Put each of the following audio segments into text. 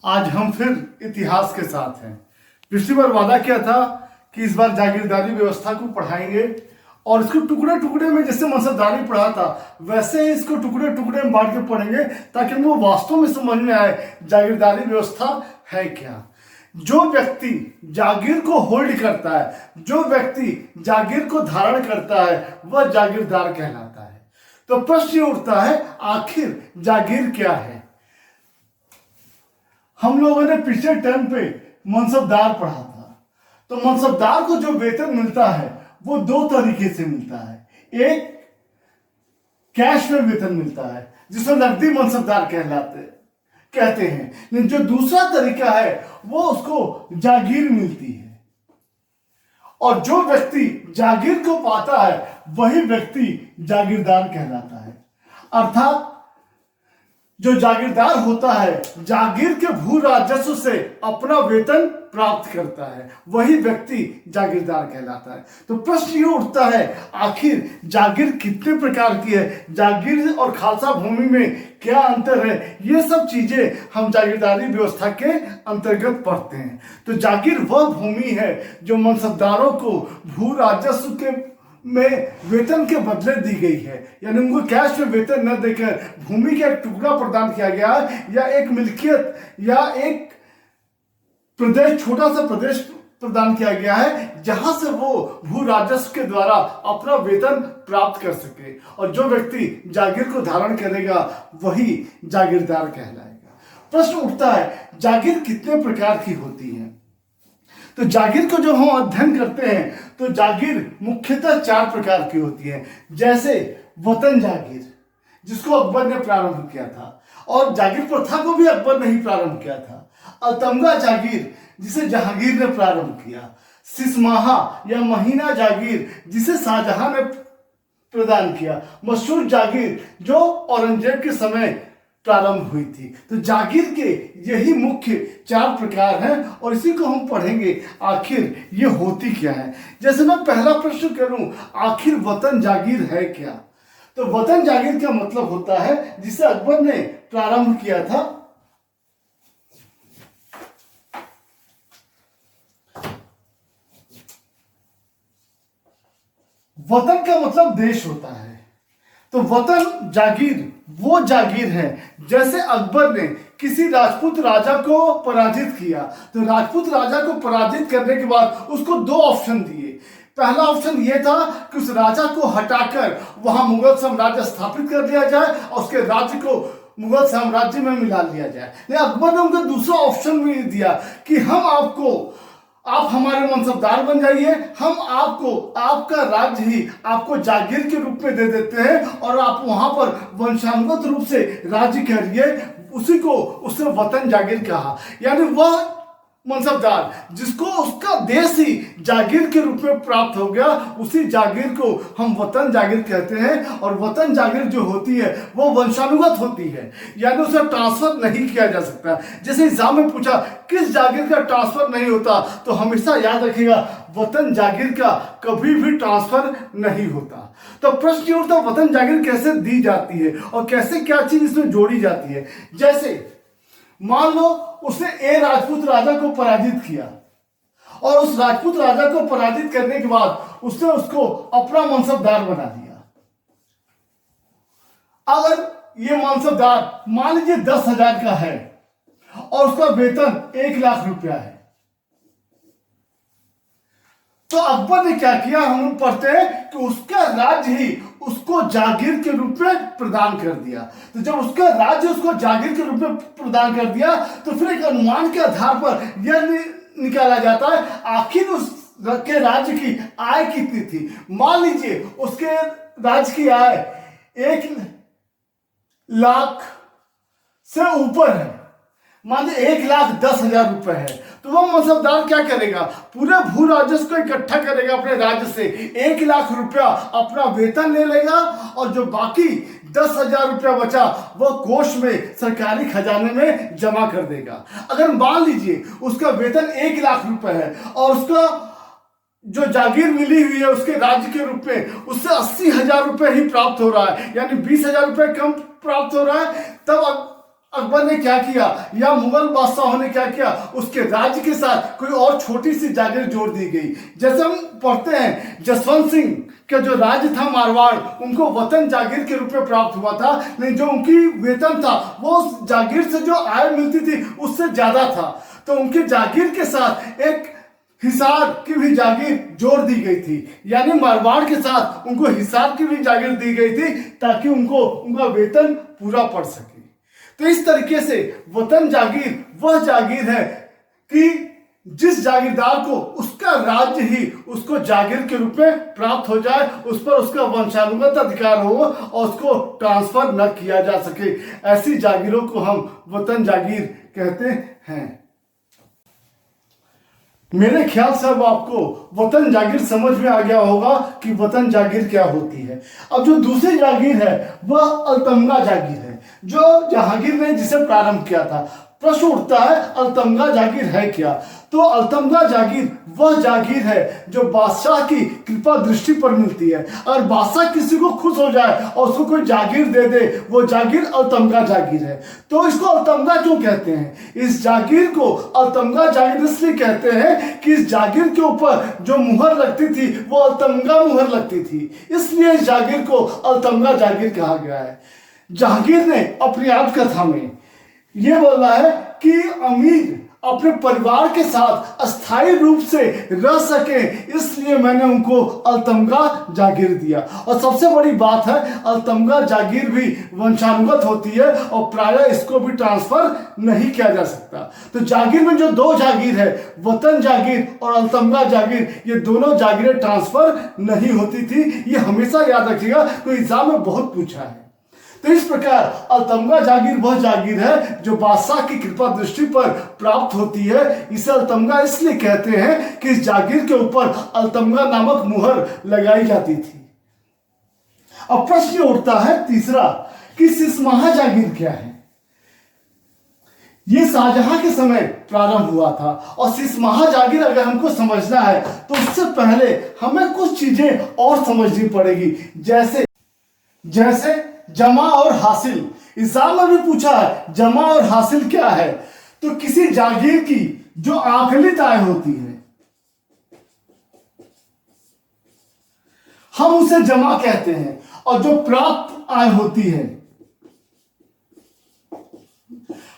आज हम फिर इतिहास के साथ हैं। पिछली बार वादा किया था कि इस बार जागीरदारी व्यवस्था को पढ़ाएंगे और इसको टुकड़े टुकड़े में, जैसे मनसबदारी पढ़ा था वैसे ही इसको टुकड़े टुकड़े में बांट के पढ़ेंगे ताकि हमको वास्तव में समझ में आए जागीरदारी व्यवस्था है क्या। जो व्यक्ति जागीर को होल्ड करता है, जो व्यक्ति जागीर को धारण करता है, वह जागीरदार कहलाता है। तो प्रश्न ये उठता है, आखिर जागीर क्या है। हम लोगों ने पिछले टर्म पे मनसबदार पढ़ा था। तो मनसबदार को जो वेतन मिलता है वो दो तरीके से मिलता है। एक कैश में वेतन मिलता है जिसे नकदी मनसबदार कहते हैं, लेकिन जो दूसरा तरीका है वो उसको जागीर मिलती है। और जो व्यक्ति जागीर को पाता है वही व्यक्ति जागीरदार कहलाता है। अर्थात जो जागीरदार होता है जागीर के भू राजस्व से अपना वेतन प्राप्त करता है, वही व्यक्ति जागीरदार कहलाता है। तो प्रश्न ये उठता है, आखिर जागीर कितने प्रकार की है, जागीर और खालसा भूमि में क्या अंतर है। ये सब चीजें हम जागीरदारी व्यवस्था के अंतर्गत पढ़ते हैं। तो जागीर वह भूमि है जो मनसबदारों को भू राजस्व के में वेतन के बदले दी गई है, यानी उनको कैश में वेतन न देकर भूमि का एक टुकड़ा प्रदान किया गया है, या एक मिल्कियत या एक प्रदेश, छोटा सा प्रदेश प्रदान किया गया है जहां से वो भू राजस्व के द्वारा अपना वेतन प्राप्त कर सके। और जो व्यक्ति जागीर को धारण करेगा वही जागीरदार कहलाएगा। प्रश्न उठता है, जागीर कितने प्रकार की होती है। तो जागीर को जो हम अध्ययन करते हैं तो जागीर मुख्यतः चार प्रकार की होती है। जैसे वतन जागीर, जिसको अकबर ने प्रारंभ किया था, और जागीर प्रथा को भी अकबर ने ही प्रारंभ किया था। अलतमगा जागीर, जिसे जहांगीर ने प्रारंभ किया। सिसमाहा या महीना जागीर, जिसे शाहजहां ने प्रदान किया। मशहूर जागीर, जो औरंगजेब के समय प्रारंभ हुई थी। तो जागीर के यही मुख्य चार प्रकार हैं और इसी को हम पढ़ेंगे, आखिर ये होती क्या है। जैसे मैं पहला प्रश्न करूं, आखिर वतन जागीर है क्या। तो वतन जागीर का मतलब होता है जिसे अकबर ने प्रारंभ किया था। वतन का मतलब देश होता है। तो वतन जागीर वो जागीर है, जैसे अकबर ने किसी राजपूत राजा को पराजित किया, तो राजपूत राजा को पराजित करने के बाद उसको दो ऑप्शन दिए। पहला ऑप्शन यह था कि उस राजा को हटाकर वहां मुगल साम्राज्य स्थापित कर दिया जाए और उसके राज्य को मुगल साम्राज्य में मिला लिया जाए। लेकिन अकबर ने उनको दूसरा ऑप्शन भी दिया कि आप हमारे मनसबदार बन जाइए, हम आपको आपका राज्य ही आपको जागीर के रूप में दे देते हैं और आप वहां पर वंशानुगत रूप से राज्य करिए। उसी को उसने वतन जागीर कहा, यानी वह मनसबदार जिसको उसका देश ही जागीर के रूप में प्राप्त हो गया, उसी जागीर को हम वतन जागीर कहते हैं। और वतन जागीर जो होती है वो वंशानुगत होती है, यानी उसे ट्रांसफर नहीं किया जा सकता। जैसे एग्जाम में पूछा किस जागीर का ट्रांसफर नहीं होता, तो हमेशा याद रखिएगा वतन जागीर का कभी भी ट्रांसफर नहीं होता। तो प्रश्न ये उठता, वतन जागीर कैसे दी जाती है और कैसे क्या चीज इसमें जोड़ी जाती है। जैसे मान लो उसने ए राजपूत राजा को पराजित किया और उस राजपूत राजा को पराजित करने के बाद उसने उसको अपना मनसबदार बना दिया। अगर ये मनसबदार मान लीजिए 10,000 का है और उसका वेतन 1,00,000 रुपया है, तो अकबर ने क्या किया, हम पढ़ते हैं कि उसका राज्य ही उसको जागीर के रूप में प्रदान कर दिया। तो जब उसका राज्य उसको जागीर के रूप में प्रदान कर दिया तो फिर एक अनुमान के आधार पर यह निकाला जाता है आखिर उसके राज्य की आय कितनी थी। मान लीजिए उसके राज्य की आय 1,00,000 से ऊपर है, मान लीजिए 1,10,000 रुपए है, तो वह मनसबदार क्या करेगा, पूरे भू राजस्व को इकट्ठा करेगा अपने राज्य से, 1,00,000 रुपया अपना वेतन ले लेगा और जो बाकी 10,000 रुपया बचा वह कोष में सरकारी खजाने में जमा कर देगा। अगर मान लीजिए उसका वेतन 1,00,000 रुपए है और उसका जो जागीर मिली हुई है उसके राज्य के रूप में उससे 80,000 रुपए ही प्राप्त हो रहा है, यानी 20,000 रुपए कम प्राप्त हो रहा है, तब अकबर ने क्या किया या मुगल बादशाहों ने क्या किया, उसके राज्य के साथ कोई और छोटी सी जागीर जोड़ दी गई। जैसे हम पढ़ते हैं जसवंत सिंह का जो राज्य था मारवाड़, उनको वतन जागीर के रूप में प्राप्त हुआ था, लेकिन जो उनकी वेतन था वो उस जागीर से जो आय मिलती थी उससे ज्यादा था। तो उनके जागीर के साथ एक हिसार की भी जागीर जोड़ दी गई थी, यानी मारवाड़ के साथ उनको हिसार की भी जागीर दी गई थी ताकि उनका वेतन पूरा पड़ सके। तो इस तरीके से वतन जागीर वह जागीर है कि जिस जागीरदार को उसका राज्य ही उसको जागीर के रूप में प्राप्त हो जाए, उस पर उसका वंशानुगत अधिकार हो और उसको ट्रांसफर न किया जा सके, ऐसी जागीरों को हम वतन जागीर कहते हैं। मेरे ख्याल से अब आपको वतन जागीर समझ में आ गया होगा कि वतन जागीर क्या होती है। अब जो दूसरी जागीर है वह अलतमगा जागीर है, जो जहांगीर ने जिसे प्रारंभ किया था। प्रश्न उठता है अलतमगा जागीर है क्या? तो अलतमगा जागीर वह जागीर है जो बादशाह की कृपा दृष्टि पर मिलती है। अगर बादशाह किसी को खुश हो जाए और उसको कोई जागीर दे दे, वो जागीर अलतमगा जागीर है। तो इसको अलतमगा क्यों कहते हैं? इस जागीर को अलतमगा जागीर इसलिए कहते हैं कि इस जागीर के ऊपर जो मुहर लगती थी वो अलतमगा मुहर लगती थी, इसलिए इस जागीर को अलतमगा जागीर कहा गया है। जहांगीर ने अपनी आत्मकथा में यह बोला है कि अमीर अपने परिवार के साथ अस्थायी रूप से रह सके, इसलिए मैंने उनको अलतमगा जागीर दिया। और सबसे बड़ी बात है, अलतमगा जागीर भी वंशानुगत होती है और प्रायः इसको भी ट्रांसफर नहीं किया जा सकता। तो जागीर में जो दो जागीर है, वतन जागीर और अलतमगा जागीर, ये दोनों जागीरें ट्रांसफर नहीं होती थी। ये हमेशा याद रखिएगा, कोई एग्जाम में बहुत पूछा है। तो इस प्रकार अलतमगा जागीर वह जागीर है जो बादशाह की कृपा दृष्टि पर प्राप्त होती है। इसे अलतमगा इसलिए कहते हैं कि इस जागीर के ऊपर अलतमगा नामक मुहर लगाई जाती थी। अब प्रश्न उठता है तीसरा कि सिसमाहा जागीर क्या है? यह शाहजहां के समय प्रारंभ हुआ था और सिसमाहा जागीर अगर हमको समझना है तो उससे पहले हमें कुछ चीजें और समझनी पड़ेगी, जैसे जमा और हासिल। एग्जाम में भी पूछा है जमा और हासिल क्या है। तो किसी जागीर की जो आकलित आय होती है हम उसे जमा कहते हैं, और जो प्राप्त आय होती है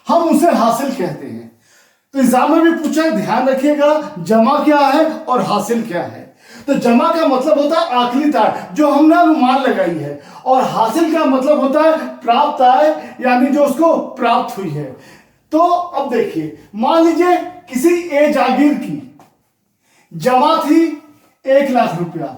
हम उसे हासिल कहते हैं। तो एग्जाम में भी पूछा है, ध्यान रखिएगा जमा क्या है और हासिल क्या है। तो जमा का मतलब होता है आकलित आय, जो हमने अनुमान लगाई है, और हासिल का मतलब होता है प्राप्त आय, यानी जो उसको प्राप्त हुई है। तो अब देखिए, मान लीजिए किसी ए जागीर की जमा थी 1 लाख रुपया,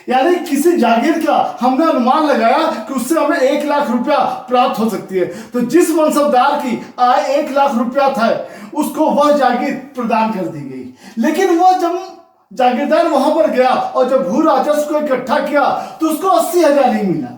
यानी किसी जागीर का हमने अनुमान लगाया कि उससे हमें 1 लाख रुपया प्राप्त हो सकती है। तो जिस मनसबदार की आय 1 लाख रुपया था उसको वह जागीर प्रदान कर दी गई, लेकिन वह जब जागीरदार वहां पर गया और जब भू राजस्व को इकट्ठा किया तो उसको 80,000 ही मिला,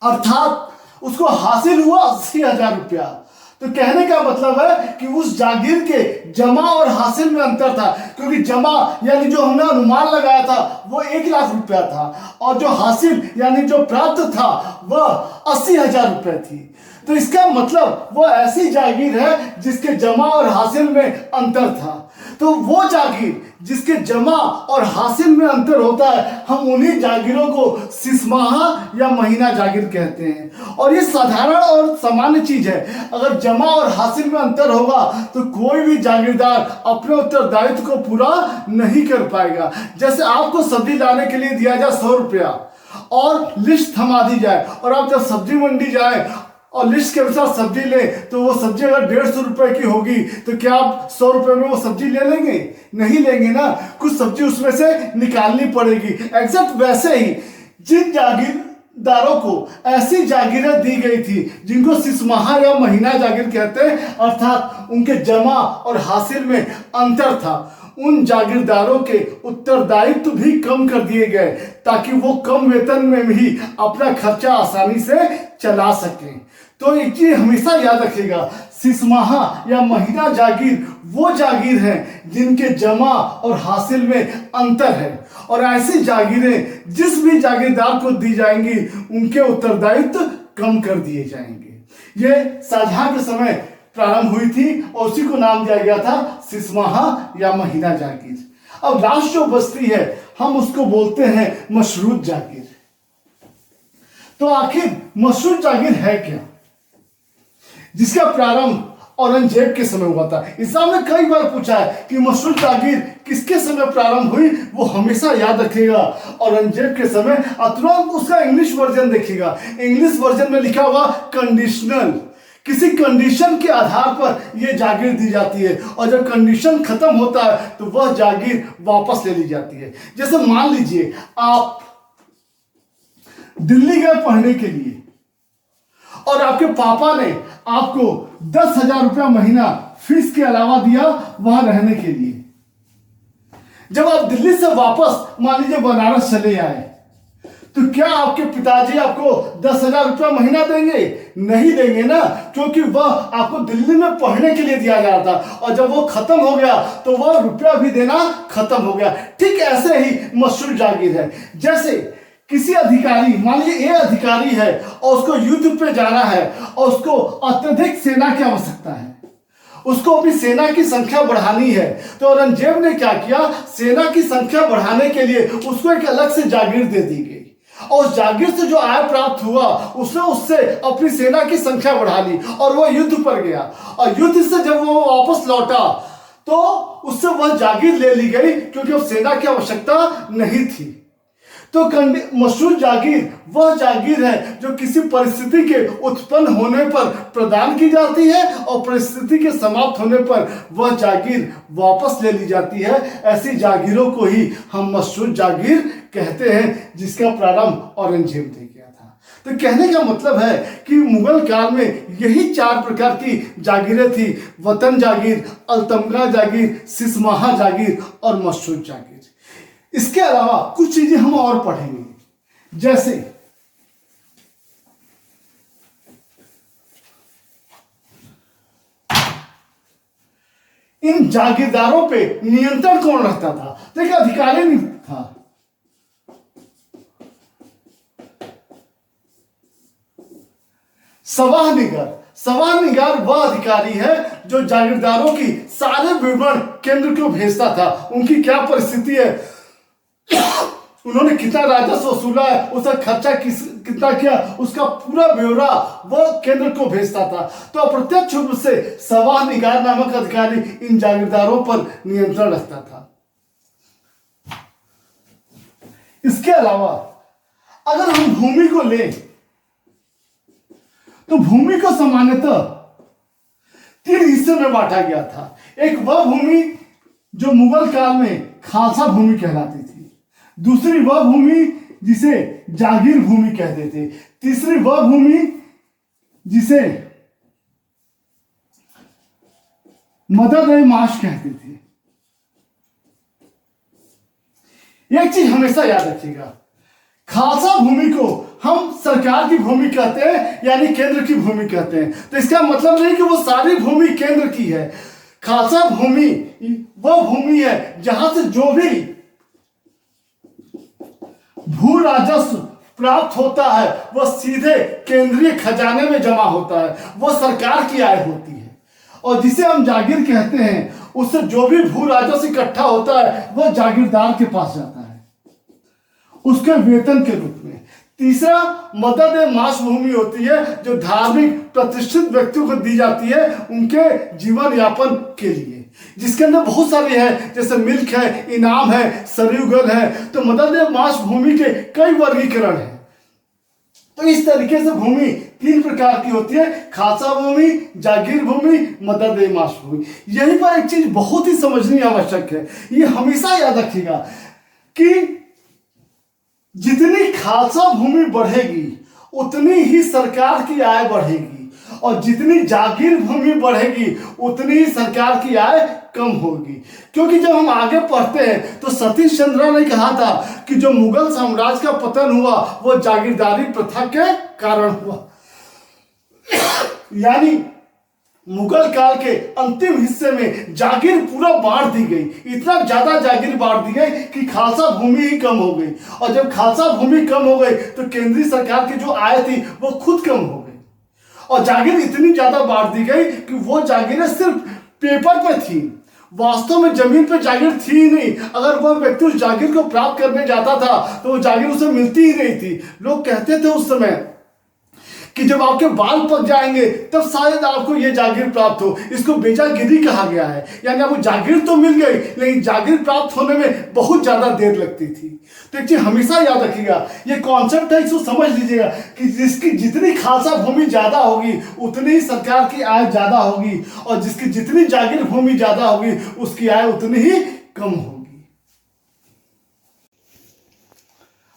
अर्थात उसको हासिल हुआ 80,000 रुपया। तो कहने का मतलब है कि उस जागीर के जमा और हासिल में अंतर था, क्योंकि जमा यानी जो हमने अनुमान लगाया था वो 1 लाख रुपया था, और जो हासिल यानी जो प्राप्त था वह 80,000 रुपये थी। तो इसका मतलब वो ऐसी जागीर है जिसके जमा और हासिल में अंतर था। तो वो जागीर जिसके जमा और हासिल में अंतर होता है, हम उन्हीं जागीरों को सिसमाहा या महीना जागीर कहते हैं। और ये साधारण और सामान्य चीज है। अगर जमा और हासिल में अंतर होगा तो कोई भी जागीरदार अपने उत्तरदायित्व को पूरा नहीं कर पाएगा। जैसे आपको सब्जी लाने के लिए दिया जाए 100 रुपया और लिस्ट थमा दी जाए, और आप जब सब्जी मंडी जाए और लिस्ट के अनुसार सब्जी ले, तो वो सब्जी अगर 150 रुपए की होगी तो क्या आप 100 रुपए में वो सब्जी ले लेंगे? नहीं लेंगे ना, कुछ सब्जी उसमें से निकालनी पड़ेगी। एग्जैक्ट वैसे ही जिन जागीरदारों को ऐसी जागीरें दी गई थी जिनको सिसमाहा या महीना जागीर कहते हैं, अर्थात उनके जमा और हासिल में अंतर था, उन जागीरदारों के उत्तरदायित्व भी कम कर दिए गए ताकि वो कम वेतन में भी अपना खर्चा आसानी से चला सकें। तो एक चीज हमेशा याद रखिएगा, सिसमाहा या महीना जागीर वो जागीर है जिनके जमा और हासिल में अंतर है, और ऐसी जागीरें जिस भी जागीरदार को दी जाएंगी उनके उत्तरदायित्व कम कर दिए जाएंगे। ये शाहजहां के समय प्रारंभ हुई थी और उसी को नाम दिया गया था सिसमाहा या महीना जागीर। अब लास्ट जो बस्ती है हम उसको बोलते हैं मशरूत जागीर। तो आखिर मशरूत जागीर है क्या, जिसका प्रारंभ औरंगजेब के समय हुआ था। इस्लाम ने कई बार पूछा है कि मशरूत जागीर किसके समय प्रारंभ हुई, वो हमेशा याद रखिएगा औरंगजेब के समय। तुरंत उसका इंग्लिश वर्जन देखिएगा, इंग्लिश वर्जन में लिखा हुआ कंडीशनल, किसी कंडीशन के आधार पर यह जागीर दी जाती है, और जब कंडीशन खत्म होता है तो वह जागीर वापस ले ली जाती है। जैसे मान लीजिए आप दिल्ली गए पढ़ने के लिए और आपके पापा ने आपको 10,000 रुपया महीना फीस के अलावा दिया वहां रहने के लिए। जब आप दिल्ली से वापस मान लीजिए बनारस चले आए तो क्या आपके पिताजी आपको 10,000 रुपया महीना देंगे? नहीं देंगे ना, क्योंकि वह आपको दिल्ली में पढ़ने के लिए दिया गया था, और जब वो खत्म हो गया तो वह रुपया भी देना खत्म हो गया। ठीक ऐसे ही मशरूत जागीर है। जैसे किसी अधिकारी, मान लीजिए ए अधिकारी है और उसको युद्ध पे जाना है और उसको अत्यधिक सेना की आवश्यकता है, उसको अपनी सेना की संख्या बढ़ानी है, तो औरंगजेब ने क्या किया, सेना की संख्या बढ़ाने के लिए उसको एक अलग से जागीर दे दी गई, और उस जागीर से जो आय प्राप्त हुआ उसने उससे अपनी सेना की संख्या बढ़ा ली और वह युद्ध पर गया, और युद्ध से जब वो वापस लौटा तो उससे वह जागीर ले ली गई क्योंकि अब सेना की आवश्यकता नहीं थी। तो मशरूत जागीर वह जागीर है जो किसी परिस्थिति के उत्पन्न होने पर प्रदान की जाती है और परिस्थिति के समाप्त होने पर वह जागीर वापस ले ली जाती है। ऐसी जागीरों को ही हम मशरूत जागीर कहते हैं, जिसका प्रारंभ औरंगजेब ने किया था। तो कहने का मतलब है कि मुगल काल में यही 4 प्रकार की जागीरें थी: वतन जागीर, अलतमगा जागीर, सिसमाहा जागीर और मशरूत जागीर। इसके अलावा कुछ चीजें हम और पढ़ेंगे, जैसे इन जागीरदारों पे नियंत्रण कौन रखता था। देखिए अधिकारी नहीं था, सवाहनिगार। सवाहनिगार वह अधिकारी है जो जागीरदारों की सारे विवरण केंद्र को भेजता था। उनकी क्या परिस्थिति है, उन्होंने कितना राजस्व वसूला है, उसका खर्चा कितना किया, उसका पूरा ब्यौरा वह केंद्र को भेजता था। तो अप्रत्यक्ष रूप से सवाहनिगार नामक अधिकारी इन जागीरदारों पर नियंत्रण रखता था। इसके अलावा अगर हम भूमि को लें तो भूमि को सामान्यतः 3 हिस्से में बांटा गया था। एक वह भूमि जो मुगल काल में खालसा भूमि कहलाती थी, दूसरी वह भूमि जिसे जागीर भूमि कहते थे, तीसरी वह भूमि जिसे मदद-ए-माश कहते थे। एक चीज हमेशा याद रखिएगा, खालसा भूमि को हम सरकार की भूमि कहते हैं, यानी केंद्र की भूमि कहते हैं। तो इसका मतलब नहीं कि वो सारी भूमि केंद्र की है। खालसा भूमि वह भूमि है जहां से जो भी भू राजस्व प्राप्त होता है वह सीधे केंद्रीय खजाने में जमा होता है, वह सरकार की आय होती है। और जिसे हम जागीर कहते हैं, उससे जो भी भू राजस्व इकट्ठा होता है वह जागीरदार के पास जाता है उसके वेतन के रूप में। तीसरा मदद-ए-माश भूमि होती है जो धार्मिक प्रतिष्ठित व्यक्तियों को दी जाती है उनके जीवन यापन के लिए, जिसके अंदर बहुत सारे हैं, जैसे मिल्क है, इनाम है, सरयुगल है। तो मदद-ए-माश भूमि के कई वर्गीकरण हैं। तो इस तरीके से भूमि 3 प्रकार की होती है: खालसा भूमि, जागीर भूमि, मदद-ए-माश भूमि। यहीं पर एक चीज बहुत ही समझनी आवश्यक है, ये हमेशा याद रखिएगा कि जितनी खालसा भूमि बढ़ेगी उतनी ही सरकार की आय बढ़ेगी, और जितनी जागीर भूमि बढ़ेगी उतनी ही सरकार की आय कम होगी। क्योंकि जब हम आगे पढ़ते हैं तो सतीश चंद्र ने कहा था कि जो मुगल साम्राज्य का पतन हुआ वह जागीरदारी प्रथा के कारण हुआ। यानी मुगल काल के अंतिम हिस्से में जागीर पूरा बांट दी गई। इतना ज्यादा जागीर बांट दी गई कि खालसा भूमि ही कम हो गई। और जब खालसा भूमि कम हो गई तो केंद्रीय सरकार की जो आय थी वो खुद कम हो गई। और जागीर इतनी ज्यादा बांट दी गई कि वो जागीरें सिर्फ पेपर पे थी, वास्तव में जमीन पे जागीर थी ही नहीं। अगर वह व्यक्ति उस जागीर को प्राप्त करने जाता था तो वो जागीर उसे मिलती ही नहीं थी। लोग कहते थे उस समय कि जब आपके बाल पक जाएंगे तब शायद आपको ये जागीर प्राप्त हो। इसको बेजागिरी कहा गया है, यानी आपको जागीर तो मिल गई लेकिन जागीर प्राप्त होने में बहुत ज्यादा देर लगती थी। तो एक चीज हमेशा याद रखिएगा, ये कॉन्सेप्ट है, इसको समझ लीजिएगा कि जिसकी जितनी खालसा भूमि ज्यादा होगी उतनी ही सरकार की आय ज्यादा होगी, और जिसकी जितनी जागीर भूमि ज्यादा होगी उसकी आय उतनी ही कम होगी।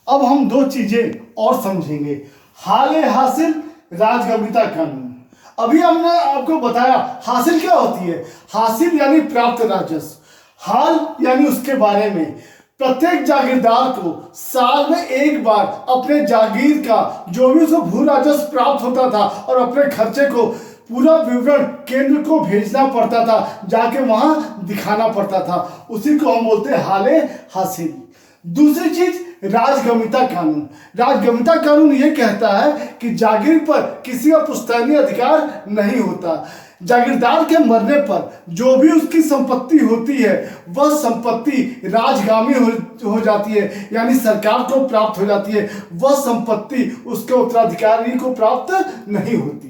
अब हम दो चीजें और समझेंगे, हाल हासिल, राजगम्यता कानून। अभी हमने आपको बताया हासिल क्या होती है। हासिल यानी प्राप्त राजस्व, हाल यानी उसके बारे में। प्रत्येक जागीरदार को साल में एक बार अपने जागीर का जो भी उसे भू राजस्व प्राप्त होता था और अपने खर्चे को पूरा विवरण केंद्र को भेजना पड़ता था, जाके वहां दिखाना पड़ता था। उसी को हम बोलते हैं हाले हासिल। दूसरी चीज राजगम्यता कानून। राजगम्यता कानून यह कहता है कि जागीर पर किसी का पुश्तैनी अधिकार नहीं होता। जागीरदार के मरने पर जो भी उसकी संपत्ति होती है वह संपत्ति राजगामी हो जाती है, यानी सरकार को प्राप्त हो जाती है। वह संपत्ति उसके उत्तराधिकारी को प्राप्त नहीं होती।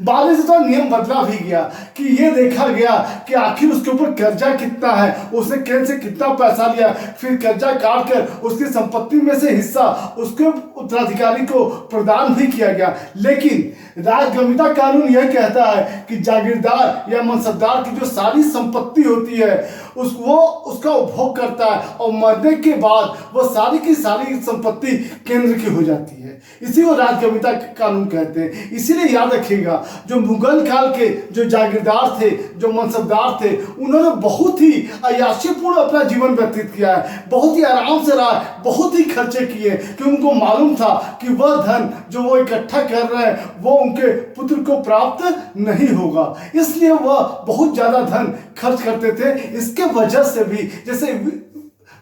बाद में से तो नियम बदला भी गया कि ये देखा गया कि आखिर उसके ऊपर कर्जा कितना है, उसने केंद्र से कितना पैसा लिया, फिर कर्जा काट कर उसकी संपत्ति में से हिस्सा उसके उत्तराधिकारी को प्रदान भी किया गया। लेकिन राजगम्यता कानून यह कहता है कि जागीरदार या मनसबदार की जो सारी संपत्ति होती है वो उसका उपभोग करता है, और मरने के बाद वह सारी की सारी संपत्ति केंद्र की हो जाती है। इसी को राजगम्यता कानून कहते हैं। इसीलिए याद रखिएगा, जो मुगल काल के जो जागीरदार थे, जो मनसबदार थे, उन्होंने बहुत ही अय्याशीपूर्ण अपना जीवन व्यतीत किया है, बहुत ही आराम से रहा, बहुत ही खर्चे किए, क्योंकि उनको मालूम था कि वह धन जो वो इकट्ठा कर रहे हैं वो उनके पुत्र को प्राप्त नहीं होगा, इसलिए वह बहुत ज्यादा धन खर्च करते थे। इसके वजह से भी, जैसे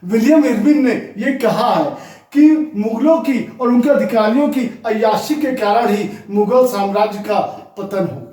विलियम इरविन ने यह कहा है कि मुगलों की और उनके अधिकारियों की अय्याशी के कारण ही मुगल साम्राज्य का पतन हो।